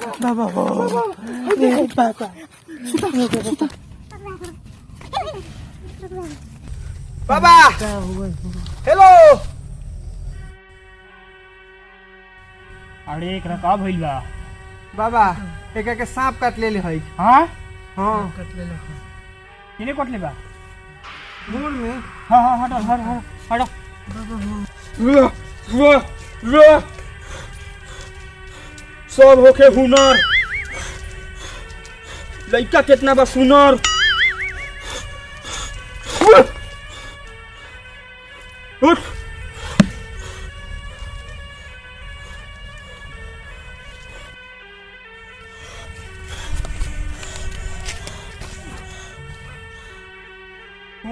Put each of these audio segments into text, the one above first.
बाबा बाबा हेलो। अरे एकरा का भइल बा बाबा एक के सांप काट ले है। हां हाँ किने कटले बा दूर में। हां हां हट हट हट सब होके हुनर लइका कितना बा सुनर। उठ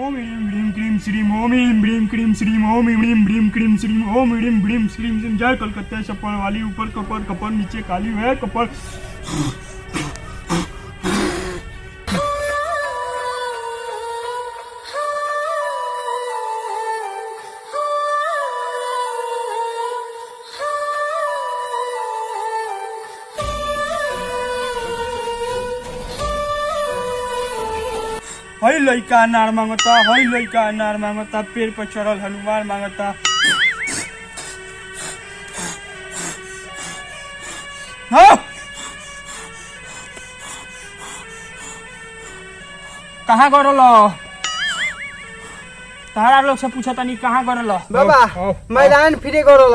ओम ह्रीं ह्रीं क्रीं श्रीं ओम ह्रीं ह्रीं क्रीं श्रीं ओम ह्रीं ह्रीं क्रीं श्रीं ओम ह्रीं ह्रीं श्रीं जय कलकत्ता छप्पर वाली ऊपर कपर कपर नीचे काली है कपर। हई लइका अनार मांगता हई लइका अनार मांगता पेड़ पर चढ़ल हनुमान मांगता। हाँ कहाँ गरल तारा लोग से पूछा तनी कहाँ गरल बाबा मैदान फिरे गरल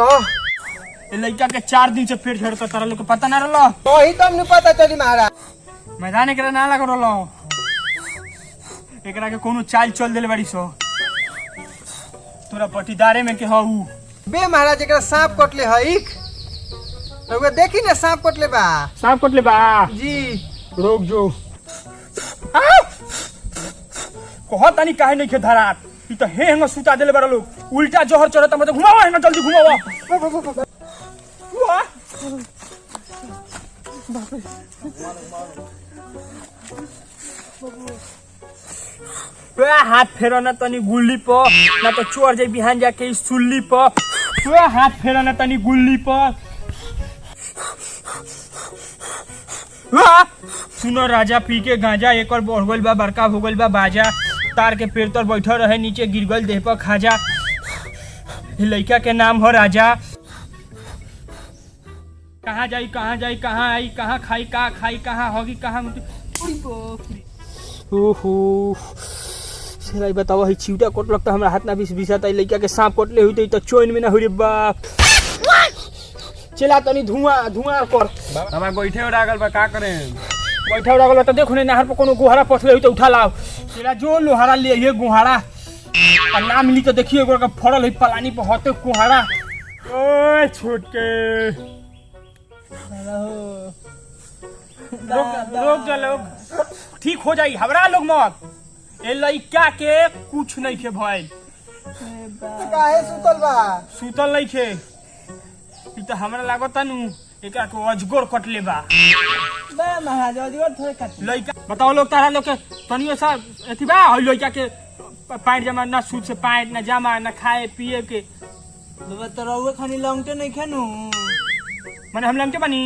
ए लइका के 4 दिन से पेट झड़ता तारा लोग के पता ना रहल वही तो हमने पता चली महाराज। मैदान एकरा ना लग रहल एकरा के कोनो चाल चल देले बाड़ी सो तोरा पटीदारे में के हऊ बे महाराज एकरा सांप कटले है। रउआ देखी ना सांप कटले बा। सांप कटले बा जी रोक जो कहत तनी काहे नहीं के धरात ई तो हे हंग सुता देले बारा लोग उल्टा जहर चढ़ता मत घुमावा है ना जल्दी घुमावा। वाह हाथ फेरो ना तनी गुल्ली पर ना तो चोर जाई बिहान जाके इस सुल्ली पर हाथ फेरो ना तनी गुल्ली पर। सुनो राजा पी के गांजा एक और बढ़ गइल बा बड़का हो गइल बा बाजा तार के पेड़ तर बैठल रहे नीचे गिर गइल देह पर खाजा। लइका के नाम हो राजा। कहाँ जाई कहाँ आई कहाँ खाई कहाँ होगी कहाँ ओहो सही बताओ है चिवटा कोट लगता हमरा हाथ ना बिसाता लइका के सांप कोटले हुई तो चोइन में ना हुई रे बाप। चला तनी धुआं कर हमारा गोइठे उड़ागल बा का करें बैठा उड़ा गल तो देखो ने नहर पर कोनो गुहारा पथले हुई तो उठा लाओ। चला जो लोहारा ले ये गुहारा और ना मिली तो देखिए एगो का फड़ल है पलानी पर होते कुहारा। ओए छोटके रोक जा लोग ठीक हो जाई हवरा लोग मत ए लइका के कुछ नहीं के भइल काहे सुतल बा सुतल नहीं के ई तो हमरा लागत नु एका को अजगर कटले बा महाराज अजगर थोड़े काट लइका बताओ लोग तारा लोग के तनियो सा एथी बा हई लइका के पैंट जमा ना सूट से पैंट ना जमा ना खाए पिए के बाबा तो रउआ खानी लंगटे नहीं खानु माने हम लंके बनी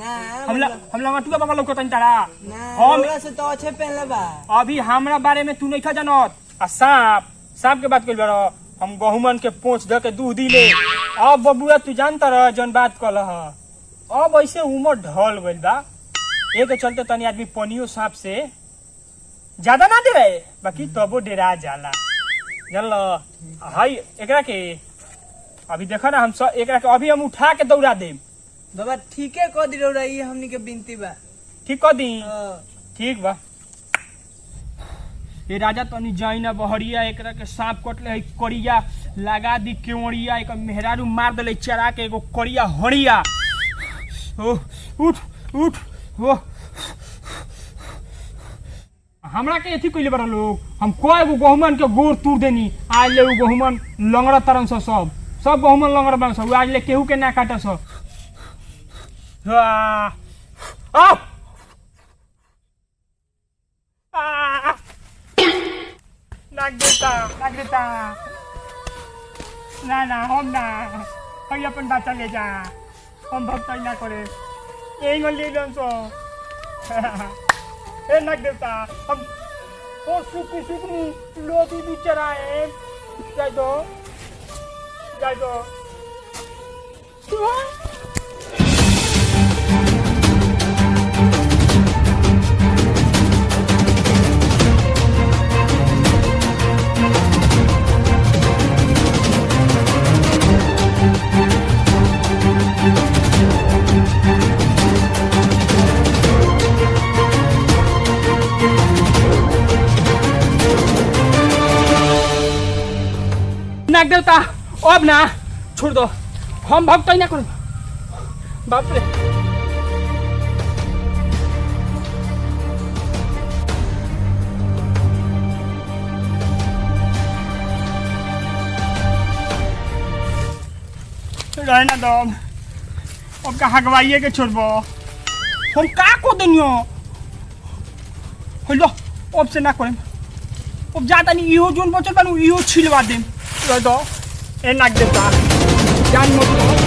ना हम लंगटुआ बाबा लोग तनी तारा ना हम रउआ से तो अच्छे पहनले बा। अभी हमरा बारे में तू नहीं खा जानत आ सांप के बात कइल बरो हम गहुमन के पोंछ द के दूध दिले अब बबुआ तू जानता रह जन बात कल अब ऐसे उमर ढल गइल बा एक चलते तनी आदमी पनियो सांप से ज्यादा ना दे बाकी तबो डेरा जाला जानल हाई एकरा के अभी देखा ना हम सब एकरा के अभी हम उठा के दौड़ा देम बाबा ठीके कह दी रउआ ये हमनी के बिनती बा। ठीक कर दी ठीक बा। ये राजा तनी जाई ना बहरिया एकरा के सांप कटले है करिया लगा दी केवड़िया एक मेहरारू मार देले चरा के एगो करिया हड़िया ओ उठ उठ वो हमरा के एथी कइले बड़ा लोग हम कोई गो गहुमन के गोर तूर देनी आज ले उ गहुमन लंगड़ा तरन से सब गहुमन लंगड़ा बन सब आज ले केहू के ना काटा सब नाक देता ना हम ना अपन बच्चा ले जा हम भक्त ना करे यही ले जान सो ए नाग देवता हम और सुकनी लोदी भी चराए जाय दो नाग देवता अब ना छोड़ दो हम भक्ति ना करूँ बाप रे रहना दो अब कहाँ गवाइए के छोड़बो हम का को देनियो हेलो अब से ना करें अब जाता नहीं इहो जोन बचल बानू इहो छिलवा देम रह दो ए नाग देवता जान मत